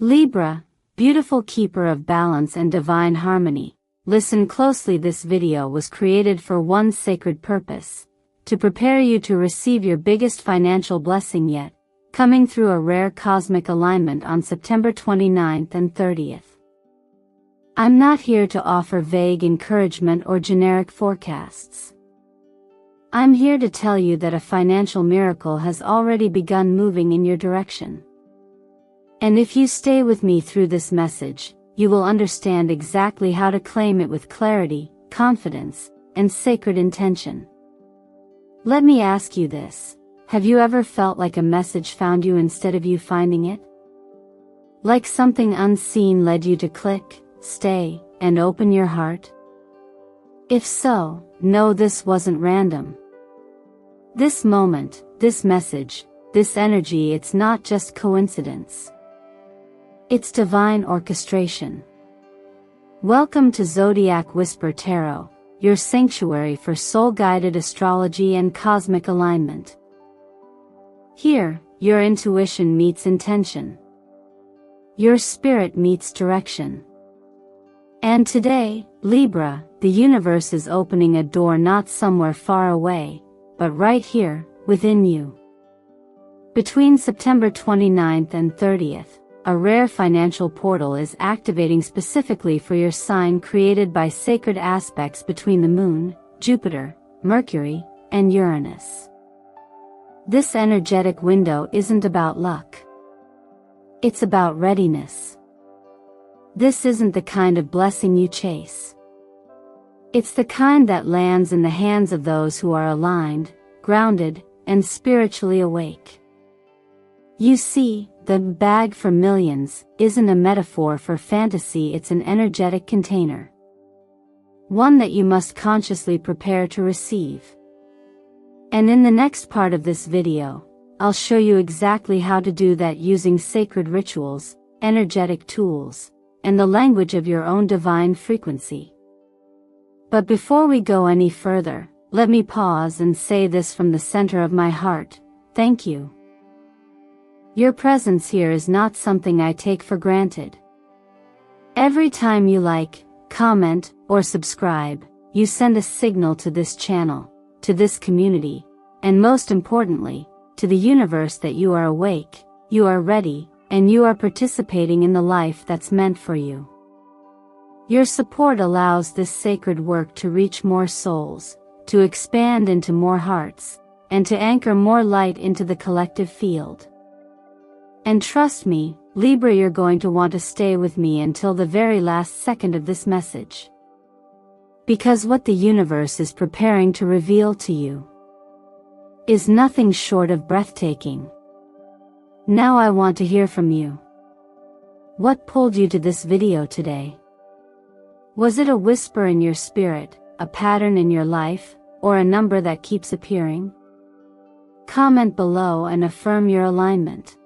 Libra, beautiful keeper of balance and divine harmony, listen closely. This video was created for one sacred purpose: to prepare you to receive your biggest financial blessing yet, coming through a rare cosmic alignment on September 29th and 30th. I'm not here to offer vague encouragement or generic forecasts. I'm here to tell you that a financial miracle has already begun moving in your direction. And if you stay with me through this message, you will understand exactly how to claim it with clarity, confidence, and sacred intention. Let me ask you this: have you ever felt like a message found you instead of you finding it? Like something unseen led you to click, stay, and open your heart? If so, know this wasn't random. This moment, this message, this energy, it's not just coincidence. It's divine orchestration. Welcome to Zodiac Whisper Tarot, your sanctuary for soul-guided astrology and cosmic alignment. Here, your intuition meets intention. Your spirit meets direction. And today, Libra, the universe is opening a door not somewhere far away, but right here, within you. Between September 29th and 30th, a rare financial portal is activating specifically for your sign, created by sacred aspects between the Moon, Jupiter, Mercury, and Uranus. This energetic window isn't about luck. It's about readiness. This isn't the kind of blessing you chase. It's the kind that lands in the hands of those who are aligned, grounded, and spiritually awake. You see, the bag for millions isn't a metaphor for fantasy, it's an energetic container. One that you must consciously prepare to receive. And in the next part of this video, I'll show you exactly how to do that using sacred rituals, energetic tools, and the language of your own divine frequency. But before we go any further, let me pause and say this from the center of my heart: thank you. Your presence here is not something I take for granted. Every time you like, comment, or subscribe, you send a signal to this channel, to this community, and most importantly, to the universe that you are awake, you are ready, and you are participating in the life that's meant for you. Your support allows this sacred work to reach more souls, to expand into more hearts, and to anchor more light into the collective field. And trust me, Libra, you're going to want to stay with me until the very last second of this message. Because what the universe is preparing to reveal to you is nothing short of breathtaking. Now I want to hear from you. What pulled you to this video today? Was it a whisper in your spirit, a pattern in your life, or a number that keeps appearing? Comment below and affirm your alignment.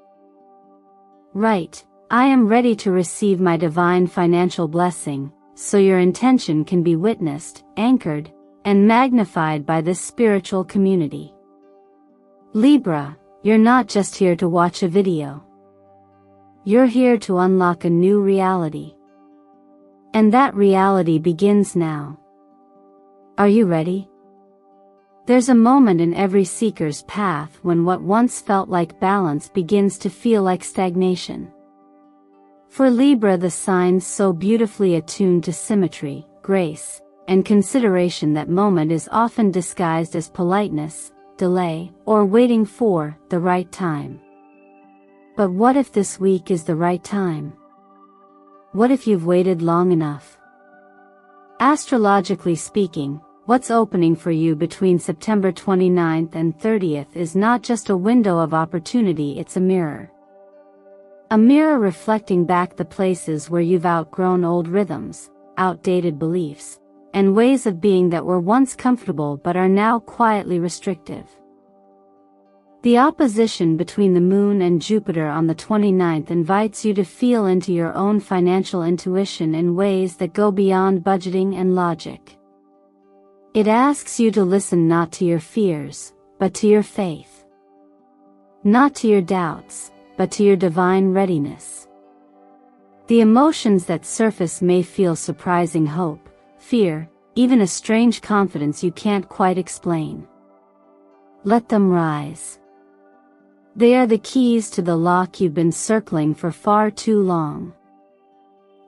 Right, I am ready to receive my divine financial blessing, so your intention can be witnessed, anchored, and magnified by this spiritual community. Libra, you're not just here to watch a video. You're here to unlock a new reality. And that reality begins now. Are you ready? There's a moment in every seeker's path when what once felt like balance begins to feel like stagnation. For Libra, the sign so beautifully attuned to symmetry, grace, and consideration, that moment is often disguised as politeness, delay, or waiting for the right time. But what if this week is the right time? What if you've waited long enough? Astrologically speaking, what's opening for you between September 29th and 30th is not just a window of opportunity, it's a mirror. A mirror reflecting back the places where you've outgrown old rhythms, outdated beliefs, and ways of being that were once comfortable but are now quietly restrictive. The opposition between the Moon and Jupiter on the 29th invites you to feel into your own financial intuition in ways that go beyond budgeting and logic. It asks you to listen not to your fears, but to your faith. Not to your doubts, but to your divine readiness. The emotions that surface may feel surprising hope, fear, even a strange confidence you can't quite explain. Let them rise. They are the keys to the lock you've been circling for far too long.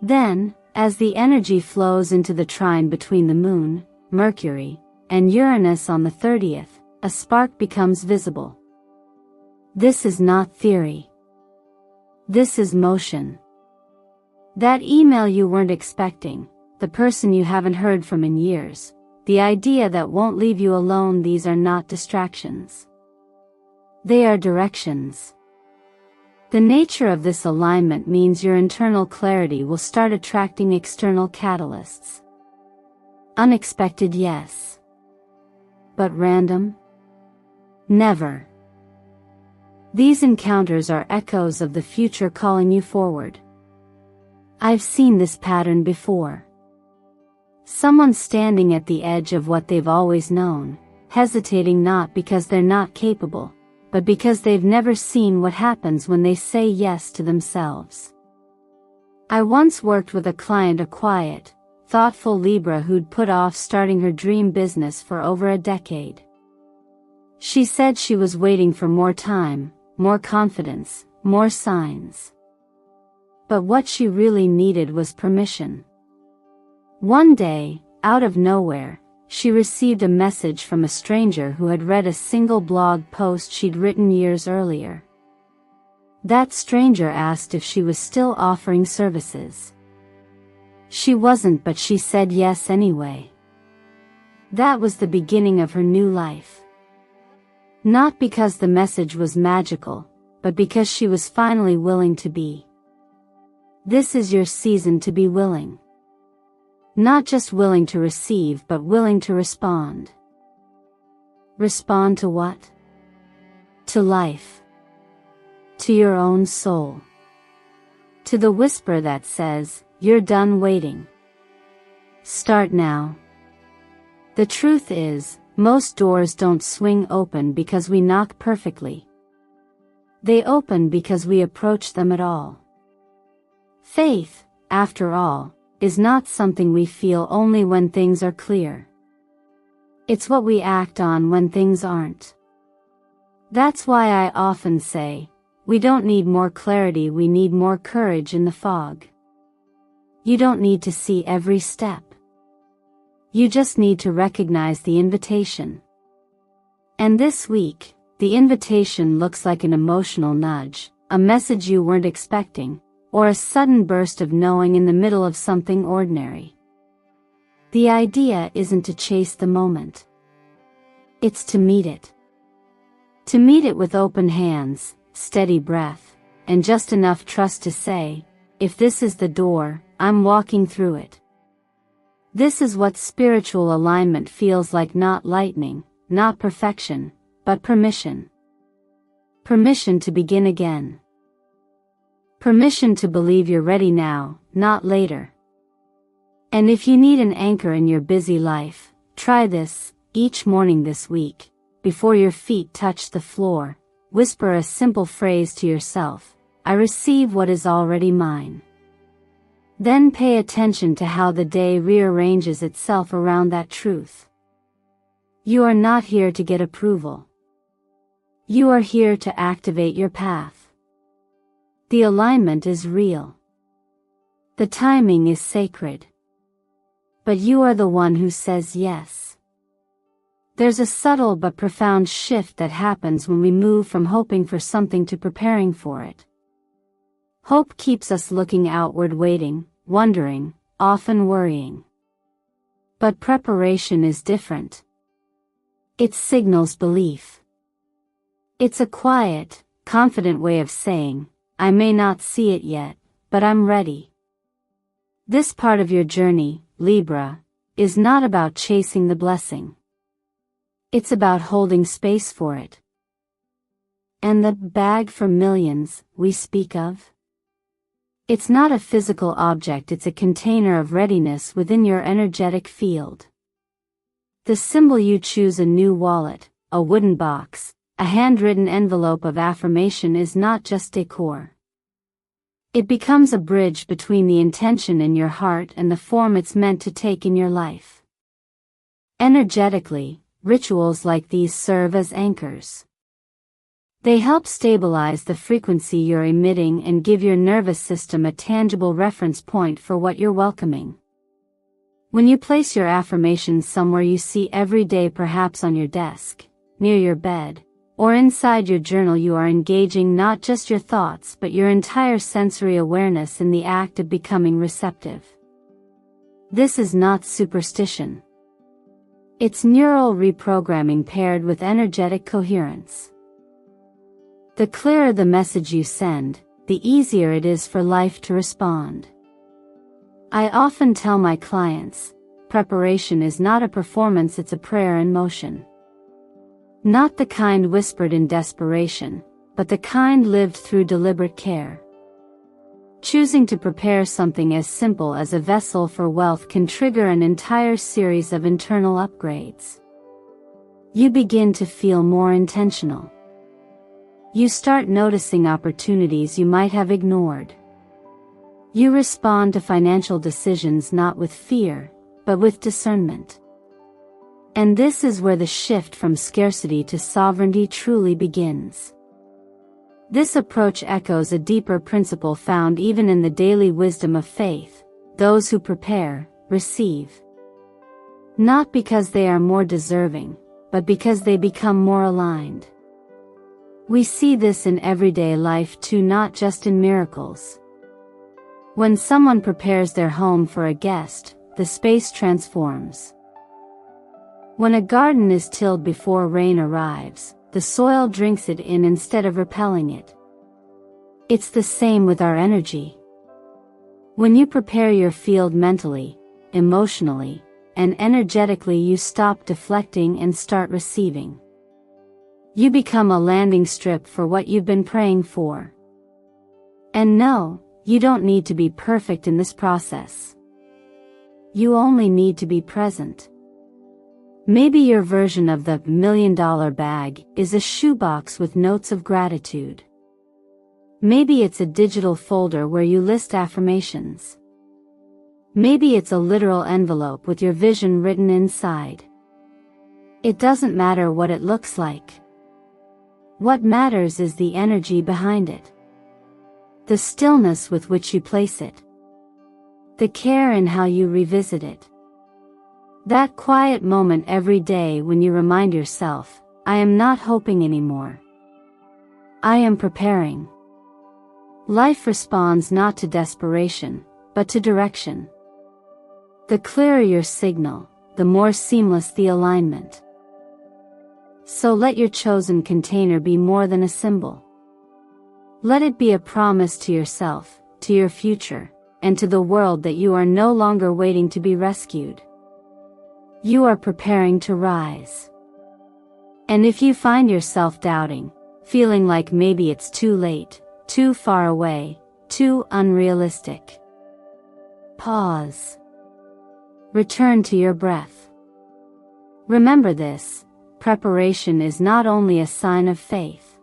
Then, as the energy flows into the trine between the Moon, Mercury, and Uranus on the 30th, a spark becomes visible. This is not theory. This is motion. That email you weren't expecting, the person you haven't heard from in years, the idea that won't leave you alone, these are not distractions. They are directions. The nature of this alignment means your internal clarity will start attracting external catalysts. Unexpected, yes. But random? Never. These encounters are echoes of the future calling you forward. I've seen this pattern before. Someone standing at the edge of what they've always known, hesitating not because they're not capable, but because they've never seen what happens when they say yes to themselves. I once worked with a client, a quiet, thoughtful Libra who'd put off starting her dream business for over a decade. She said she was waiting for more time, more confidence, more signs. But what she really needed was permission. One day, out of nowhere, she received a message from a stranger who had read a single blog post she'd written years earlier. That stranger asked if she was still offering services. She wasn't, but she said yes anyway. That was the beginning of her new life. Not because the message was magical, but because she was finally willing to be. This is your season to be willing. Not just willing to receive, but willing to respond. Respond to what? To life. To your own soul. To the whisper that says, you're done waiting. Start now. The truth is, most doors don't swing open because we knock perfectly. They open because we approach them at all. Faith, after all, is not something we feel only when things are clear. It's what we act on when things aren't. That's why I often say, we don't need more clarity, we need more courage in the fog. You don't need to see every step. You just need to recognize the invitation. And this week, the invitation looks like an emotional nudge, a message you weren't expecting, or a sudden burst of knowing in the middle of something ordinary. The idea isn't to chase the moment. It's to meet it. To meet it with open hands, steady breath, and just enough trust to say, if this is the door, I'm walking through it. This is what spiritual alignment feels like, not lightning, not perfection, but permission. Permission to begin again. Permission to believe you're ready now, not later. And if you need an anchor in your busy life, try this. Each morning this week, before your feet touch the floor, whisper a simple phrase to yourself, I receive what is already mine. Then pay attention to how the day rearranges itself around that truth. You are not here to get approval. You are here to activate your path. The alignment is real. The timing is sacred. But you are the one who says yes. There's a subtle but profound shift that happens when we move from hoping for something to preparing for it. Hope keeps us looking outward, waiting, wondering, often worrying. But preparation is different. It signals belief. It's a quiet, confident way of saying, I may not see it yet, but I'm ready. This part of your journey, Libra, is not about chasing the blessing. It's about holding space for it. And the bag for millions we speak of? It's not a physical object, it's a container of readiness within your energetic field. The symbol you choose, a new wallet, a wooden box, a handwritten envelope of affirmation, is not just decor. It becomes a bridge between the intention in your heart and the form it's meant to take in your life. Energetically, rituals like these serve as anchors. They help stabilize the frequency you're emitting and give your nervous system a tangible reference point for what you're welcoming. When you place your affirmations somewhere you see every day, perhaps on your desk, near your bed, or inside your journal, you are engaging not just your thoughts but your entire sensory awareness in the act of becoming receptive. This is not superstition. It's neural reprogramming paired with energetic coherence. The clearer the message you send, the easier it is for life to respond. I often tell my clients, preparation is not a performance, it's a prayer in motion. Not the kind whispered in desperation, but the kind lived through deliberate care. Choosing to prepare something as simple as a vessel for wealth can trigger an entire series of internal upgrades. You begin to feel more intentional. You start noticing opportunities you might have ignored. You respond to financial decisions not with fear, but with discernment. And this is where the shift from scarcity to sovereignty truly begins. This approach echoes a deeper principle found even in the daily wisdom of faith: those who prepare, receive. Not because they are more deserving, but because they become more aligned. We see this in everyday life too, not just in miracles. When someone prepares their home for a guest, the space transforms. When a garden is tilled before rain arrives, the soil drinks it in instead of repelling it. It's the same with our energy. When you prepare your field mentally, emotionally, and energetically, you stop deflecting and start receiving. You become a landing strip for what you've been praying for. And no, you don't need to be perfect in this process. You only need to be present. Maybe your version of the $1 million bag is a shoebox with notes of gratitude. Maybe it's a digital folder where you list affirmations. Maybe it's a literal envelope with your vision written inside. It doesn't matter what it looks like. What matters is the energy behind it. The stillness with which you place it. The care in how you revisit it. That quiet moment every day when you remind yourself, I am not hoping anymore. I am preparing. Life responds not to desperation, but to direction. The clearer your signal, the more seamless the alignment. So let your chosen container be more than a symbol. Let it be a promise to yourself, to your future, and to the world that you are no longer waiting to be rescued. You are preparing to rise. And if you find yourself doubting, feeling like maybe it's too late, too far away, too unrealistic, pause. Return to your breath. Remember this: preparation is not only a sign of faith.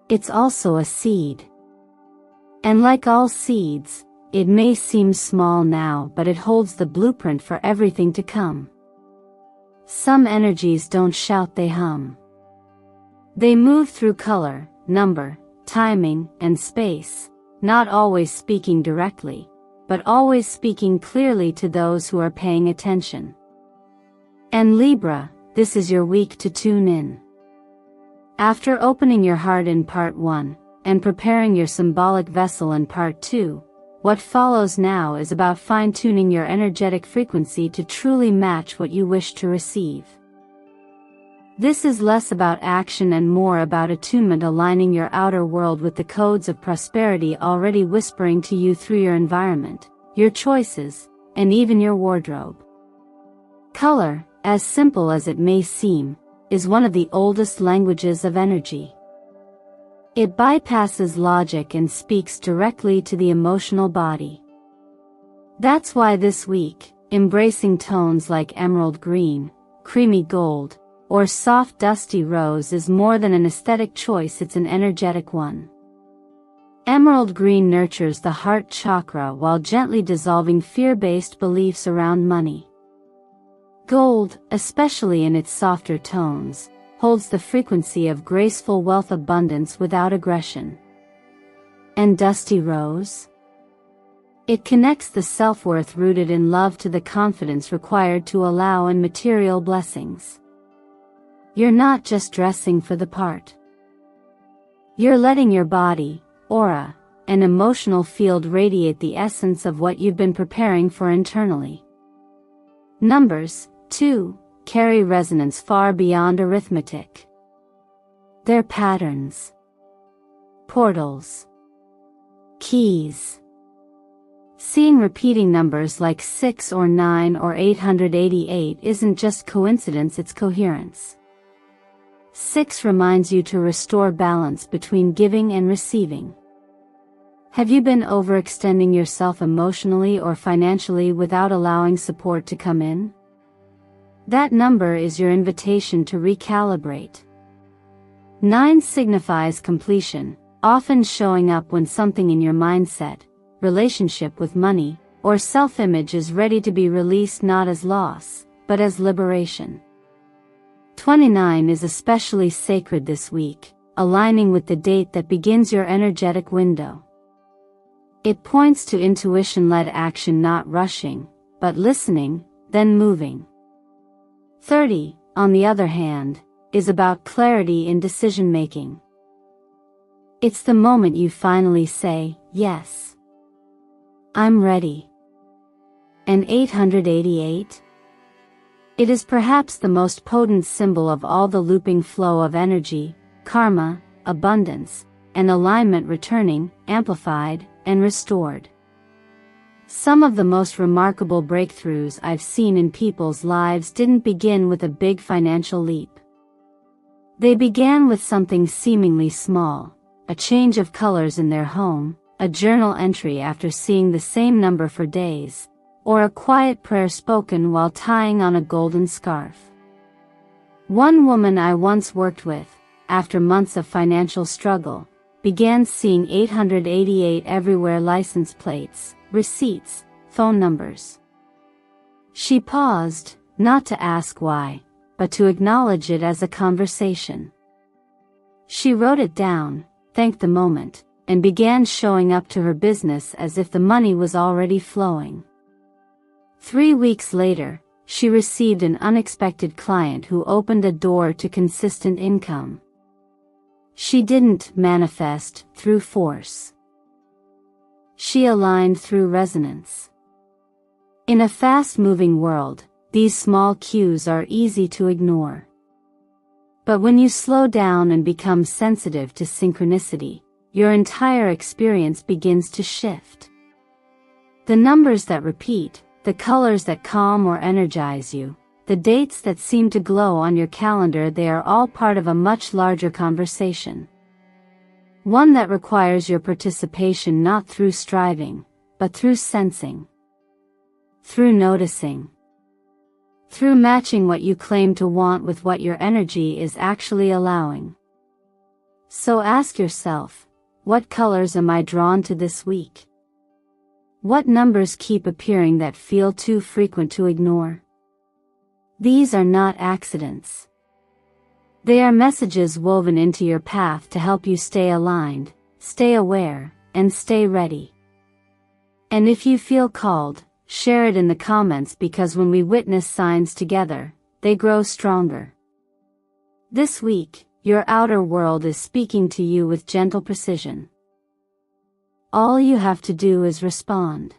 It's also a seed. And like all seeds, it may seem small now, but it holds the blueprint for everything to come. Some energies don't shout, they hum. They move through color, number, timing, and space, not always speaking directly, but always speaking clearly to those who are paying attention. And Libra, this is your week to tune in. After opening your heart in part 1, and preparing your symbolic vessel in part 2, what follows now is about fine-tuning your energetic frequency to truly match what you wish to receive. This is less about action and more about attunement, aligning your outer world with the codes of prosperity already whispering to you through your environment, your choices, and even your wardrobe. Color, as simple as it may seem, is one of the oldest languages of energy. It bypasses logic and speaks directly to the emotional body. That's why this week, embracing tones like emerald green, creamy gold, or soft dusty rose is more than an aesthetic choice, it's an energetic one. Emerald green nurtures the heart chakra while gently dissolving fear-based beliefs around money. Gold, especially in its softer tones, holds the frequency of graceful wealth abundance without aggression. And dusty rose? It connects the self-worth rooted in love to the confidence required to allow in material blessings. You're not just dressing for the part. You're letting your body, aura, and emotional field radiate the essence of what you've been preparing for internally. Numbers, too, carry resonance far beyond arithmetic. They're patterns, portals, keys. Seeing repeating numbers like 6 or 9 or 888 isn't just coincidence, it's coherence. 6 reminds you to restore balance between giving and receiving. Have you been overextending yourself emotionally or financially without allowing support to come in? That number is your invitation to recalibrate. 9 signifies completion, often showing up when something in your mindset, relationship with money, or self-image is ready to be released, not as loss, but as liberation. 29 is especially sacred this week, aligning with the date that begins your energetic window. It points to intuition-led action, not rushing, but listening, then moving. 30, on the other hand, is about clarity in decision-making. It's the moment you finally say, yes, I'm ready. And 888? It is perhaps the most potent symbol of all, the looping flow of energy, karma, abundance, and alignment returning, amplified, and restored. Some of the most remarkable breakthroughs I've seen in people's lives didn't begin with a big financial leap. They began with something seemingly small, a change of colors in their home, a journal entry after seeing the same number for days, or a quiet prayer spoken while tying on a golden scarf. One woman I once worked with, after months of financial struggle, began seeing 888 everywhere: license plates, receipts, phone numbers. She paused, not to ask why, but to acknowledge it as a conversation. She wrote it down, thanked the moment, and began showing up to her business as if the money was already flowing. 3 weeks later, she received an unexpected client who opened a door to consistent income. She didn't manifest through force. She aligned through resonance. In a fast-moving world, these small cues are easy to ignore. But when you slow down and become sensitive to synchronicity, your entire experience begins to shift. The numbers that repeat, the colors that calm or energize you, the dates that seem to glow on your calendar, they are all part of a much larger conversation. One that requires your participation, not through striving, but through sensing, through noticing, through matching what you claim to want with what your energy is actually allowing. So ask yourself, what colors am I drawn to this week? What numbers keep appearing that feel too frequent to ignore? These are not accidents. They are messages woven into your path to help you stay aligned, stay aware, and stay ready. And if you feel called, share it in the comments, because when we witness signs together, they grow stronger. This week, your outer world is speaking to you with gentle precision. All you have to do is respond.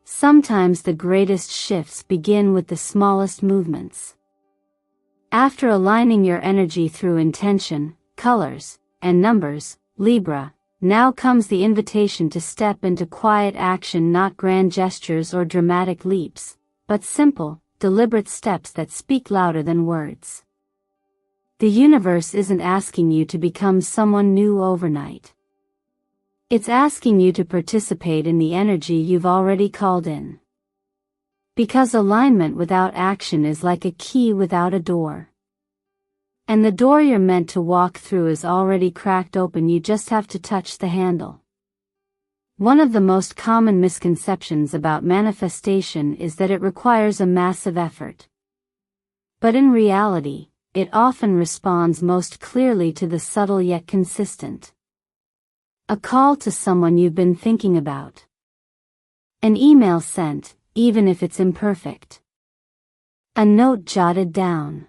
Sometimes the greatest shifts begin with the smallest movements. After aligning your energy through intention, colors, and numbers, Libra, now comes the invitation to step into quiet action, not grand gestures or dramatic leaps, but simple, deliberate steps that speak louder than words. The universe isn't asking you to become someone new overnight. It's asking you to participate in the energy you've already called in. Because alignment without action is like a key without a door. And the door you're meant to walk through is already cracked open, you just have to touch the handle. One of the most common misconceptions about manifestation is that it requires a massive effort. But in reality, it often responds most clearly to the subtle yet consistent. A call to someone you've been thinking about. An email sent, even if it's imperfect. A note jotted down.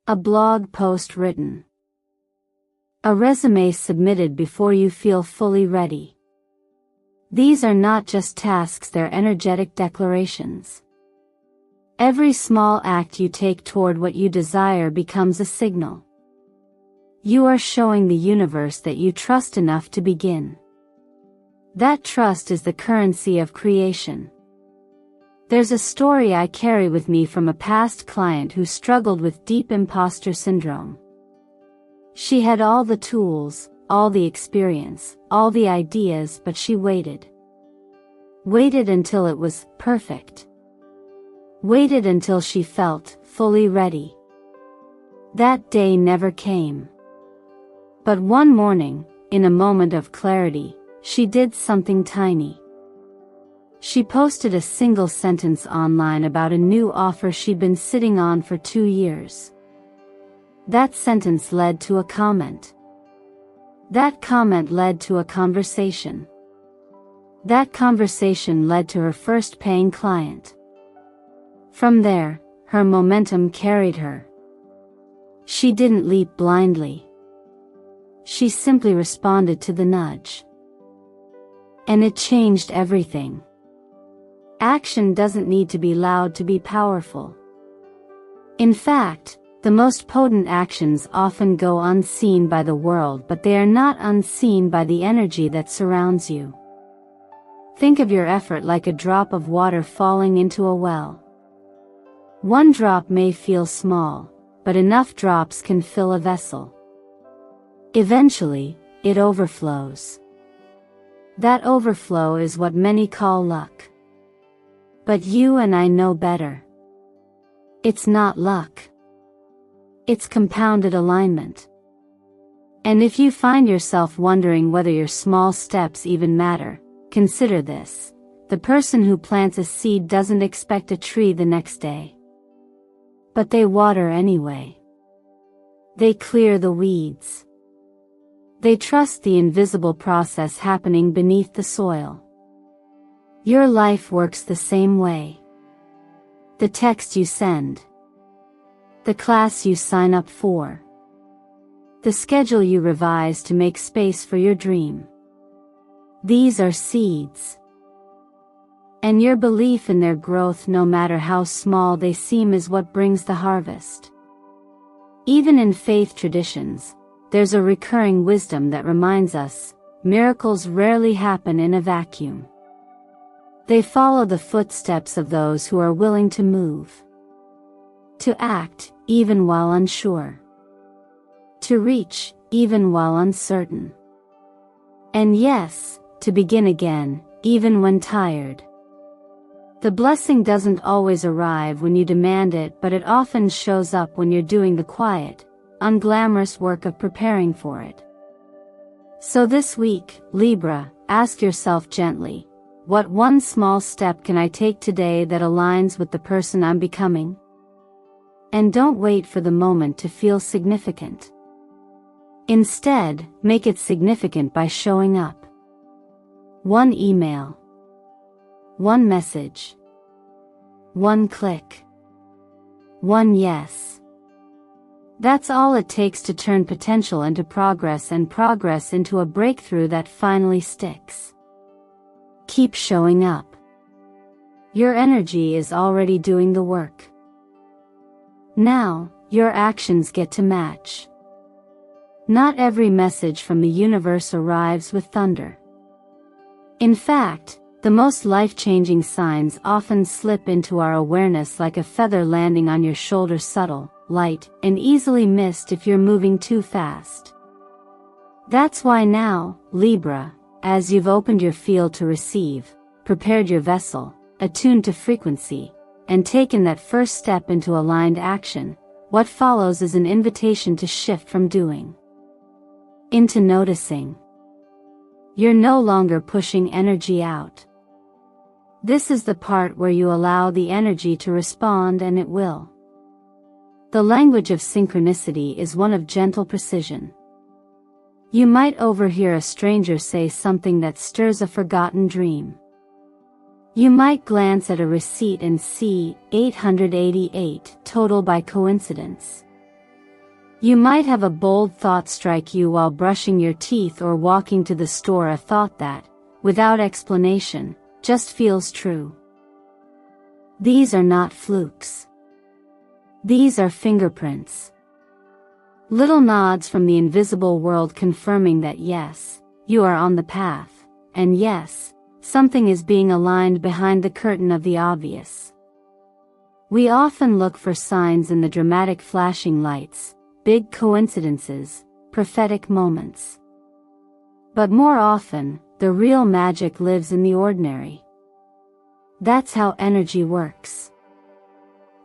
A blog post written. A resume submitted before you feel fully ready. These are not just tasks, they're energetic declarations. Every small act you take toward what you desire becomes a signal. You are showing the universe that you trust enough to begin. That trust is the currency of creation. There's a story I carry with me from a past client who struggled with deep imposter syndrome. She had all the tools, all the experience, all the ideas, but she waited. Waited until it was perfect. Waited until she felt fully ready. That day never came. But one morning, in a moment of clarity, she did something tiny. She posted a single sentence online about a new offer she'd been sitting on for 2 years. That sentence led to a comment. That comment led to a conversation. That conversation led to her first paying client. From there, her momentum carried her. She didn't leap blindly. She simply responded to the nudge. And it changed everything. Action doesn't need to be loud to be powerful. In fact, the most potent actions often go unseen by the world, but they are not unseen by the energy that surrounds you. Think of your effort like a drop of water falling into a well. One drop may feel small, but enough drops can fill a vessel. Eventually, it overflows. That overflow is what many call luck. But you and I know better. It's not luck. It's compounded alignment. And if you find yourself wondering whether your small steps even matter, consider this. The person who plants a seed doesn't expect a tree the next day. But they water anyway. They clear the weeds. They trust the invisible process happening beneath the soil. Your life works the same way. The text you send. The class you sign up for. The schedule you revise to make space for your dream. These are seeds. And your belief in their growth, no matter how small they seem, is what brings the harvest. Even in faith traditions, there's a recurring wisdom that reminds us, miracles rarely happen in a vacuum. They follow the footsteps of those who are willing to move. To act, even while unsure. To reach, even while uncertain. And yes, to begin again, even when tired. The blessing doesn't always arrive when you demand it, but it often shows up when you're doing the quiet, unglamorous work of preparing for it. So this week, Libra, ask yourself gently, what one small step can I take today that aligns with the person I'm becoming? And don't wait for the moment to feel significant. Instead, make it significant by showing up. One email. One message. One click. One yes. That's all it takes to turn potential into progress and progress into a breakthrough that finally sticks. Keep showing up. Your energy is already doing the work. Now, your actions get to match. Not every message from the universe arrives with thunder. In fact, the most life-changing signs often slip into our awareness like a feather landing on your shoulder, subtle, light, and easily missed if you're moving too fast. That's why now, Libra, as you've opened your field to receive, prepared your vessel, attuned to frequency, and taken that first step into aligned action, what follows is an invitation to shift from doing into noticing. You're no longer pushing energy out. This is the part where you allow the energy to respond, and it will. The language of synchronicity is one of gentle precision. You might overhear a stranger say something that stirs a forgotten dream. You might glance at a receipt and see 888 total by coincidence. You might have a bold thought strike you while brushing your teeth or walking to the store, a thought that, without explanation, just feels true. These are not flukes. These are fingerprints. Little nods from the invisible world confirming that yes, you are on the path, and yes, something is being aligned behind the curtain of the obvious. We often look for signs in the dramatic flashing lights, big coincidences, prophetic moments. But more often, the real magic lives in the ordinary. That's how energy works.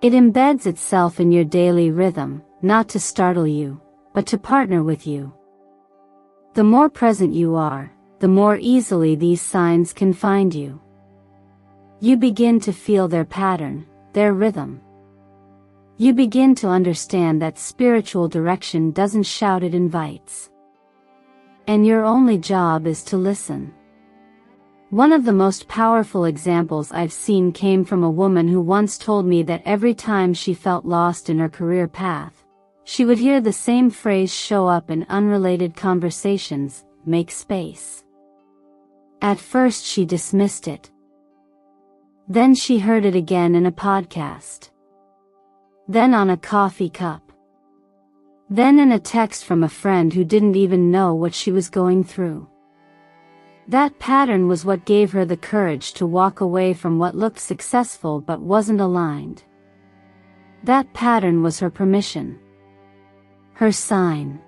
It embeds itself in your daily rhythm, not to startle you, but to partner with you. The more present you are, the more easily these signs can find you. You begin to feel their pattern, their rhythm. You begin to understand that spiritual direction doesn't shout, it invites. And your only job is to listen. One of the most powerful examples I've seen came from a woman who once told me that every time she felt lost in her career path, she would hear the same phrase show up in unrelated conversations: make space. At first she dismissed it. Then she heard it again in a podcast. Then on a coffee cup. Then in a text from a friend who didn't even know what she was going through. That pattern was what gave her the courage to walk away from what looked successful but wasn't aligned. That pattern was her permission. Her sign.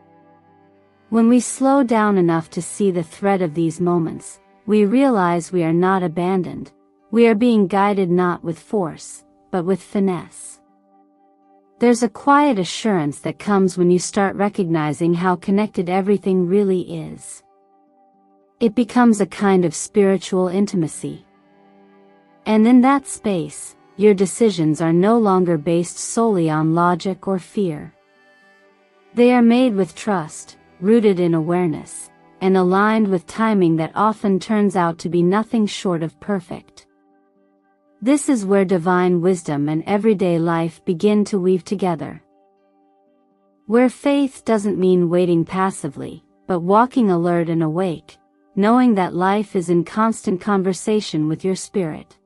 When we slow down enough to see the thread of these moments, we realize we are not abandoned. We are being guided not with force, but with finesse. There's a quiet assurance that comes when you start recognizing how connected everything really is. It becomes a kind of spiritual intimacy. And in that space, your decisions are no longer based solely on logic or fear. They are made with trust, rooted in awareness, and aligned with timing that often turns out to be nothing short of perfect. This is where divine wisdom and everyday life begin to weave together. Where faith doesn't mean waiting passively, but walking alert and awake, knowing that life is in constant conversation with your spirit.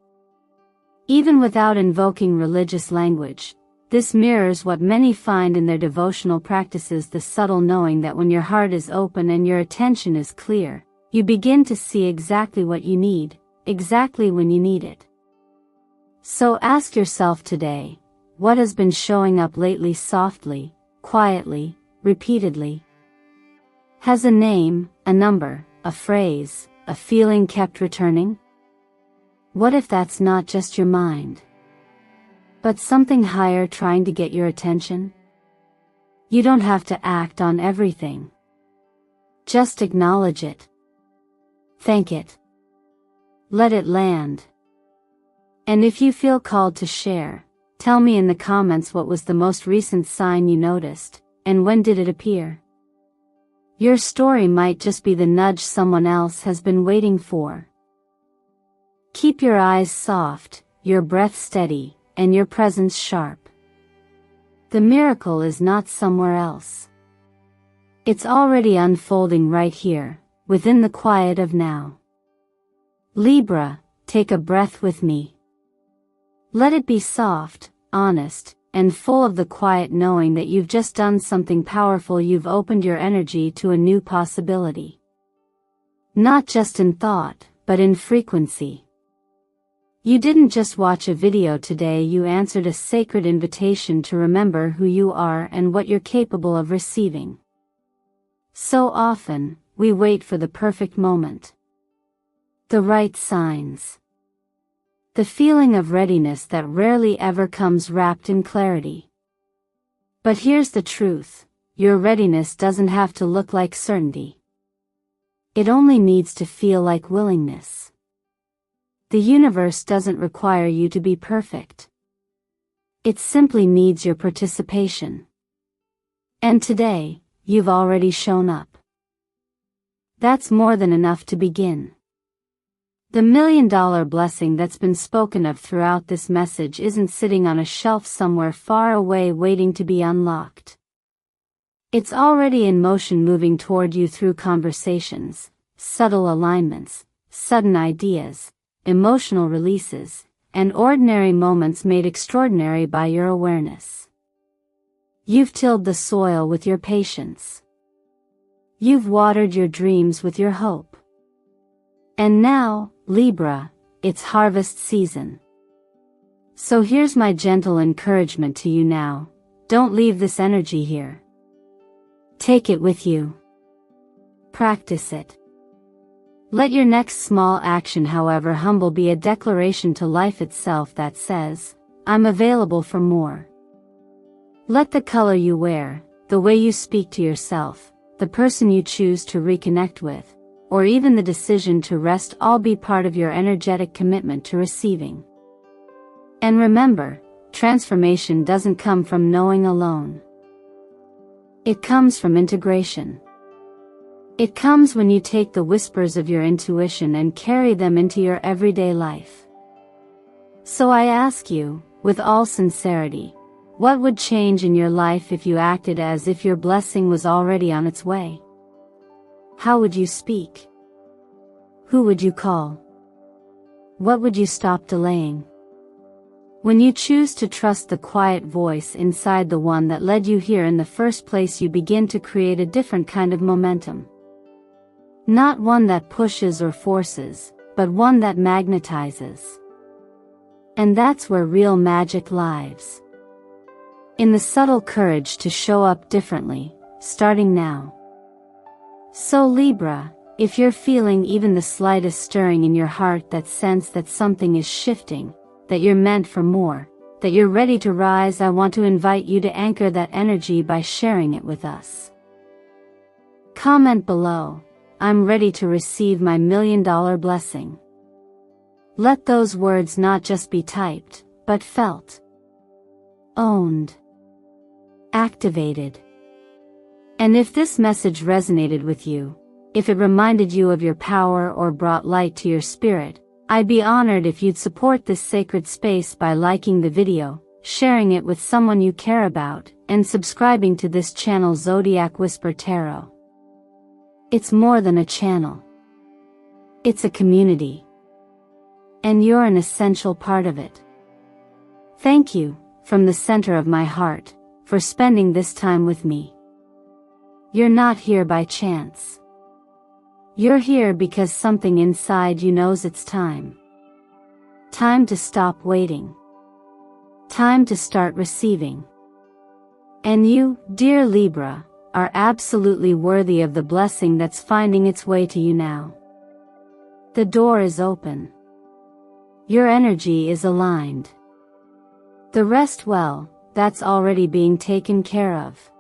Even without invoking religious language, this mirrors what many find in their devotional practices: the subtle knowing that when your heart is open and your attention is clear, you begin to see exactly what you need, exactly when you need it. So ask yourself today, what has been showing up lately, softly, quietly, repeatedly? Has a name, a number, a phrase, a feeling kept returning? What if that's not just your mind, but something higher trying to get your attention? You don't have to act on everything. Just acknowledge it. Thank it. Let it land. And if you feel called to share, tell me in the comments what was the most recent sign you noticed, and when did it appear? Your story might just be the nudge someone else has been waiting for. Keep your eyes soft, your breath steady, and your presence sharp. The miracle is not somewhere else. It's already unfolding right here, within the quiet of now. Libra, take a breath with me. Let it be soft, honest, and full of the quiet knowing that you've just done something powerful. You've opened your energy to a new possibility. Not just in thought, but in frequency. You didn't just watch a video today, you answered a sacred invitation to remember who you are and what you're capable of receiving. So often, we wait for the perfect moment. The right signs. The feeling of readiness that rarely ever comes wrapped in clarity. But here's the truth. Your readiness doesn't have to look like certainty. It only needs to feel like willingness. The universe doesn't require you to be perfect. It simply needs your participation. And today, you've already shown up. That's more than enough to begin. The $1 million blessing that's been spoken of throughout this message isn't sitting on a shelf somewhere far away waiting to be unlocked. It's already in motion, moving toward you through conversations, subtle alignments, sudden ideas, emotional releases, and ordinary moments made extraordinary by your awareness. You've tilled the soil with your patience. You've watered your dreams with your hope. And now, Libra, it's harvest season. So here's my gentle encouragement to you now. Don't leave this energy here. Take it with you. Practice it. Let your next small action, however humble, be a declaration to life itself that says, I'm available for more. Let the color you wear, the way you speak to yourself, the person you choose to reconnect with, or even the decision to rest all be part of your energetic commitment to receiving. And remember, transformation doesn't come from knowing alone. It comes from integration. It comes when you take the whispers of your intuition and carry them into your everyday life. So I ask you, with all sincerity, what would change in your life if you acted as if your blessing was already on its way? How would you speak? Who would you call? What would you stop delaying? When you choose to trust the quiet voice inside, the one that led you here in the first place, you begin to create a different kind of momentum. Not one that pushes or forces, but one that magnetizes. And that's where real magic lies. In the subtle courage to show up differently, starting now. So Libra, if you're feeling even the slightest stirring in your heart, that sense that something is shifting, that you're meant for more, that you're ready to rise, I want to invite you to anchor that energy by sharing it with us. Comment below, I'm ready to receive my $1 million blessing. Let those words not just be typed, but felt. Owned. Activated. And if this message resonated with you, if it reminded you of your power or brought light to your spirit, I'd be honored if you'd support this sacred space by liking the video, sharing it with someone you care about, and subscribing to this channel, Zodiac Whisper Tarot. It's more than a channel. It's a community. And you're an essential part of it. Thank you, from the center of my heart, for spending this time with me. You're not here by chance. You're here because something inside you knows it's time. Time to stop waiting. Time to start receiving. And you, dear Libra, are absolutely worthy of the blessing that's finding its way to you now. The door is open. Your energy is aligned. The rest, well, that's already being taken care of.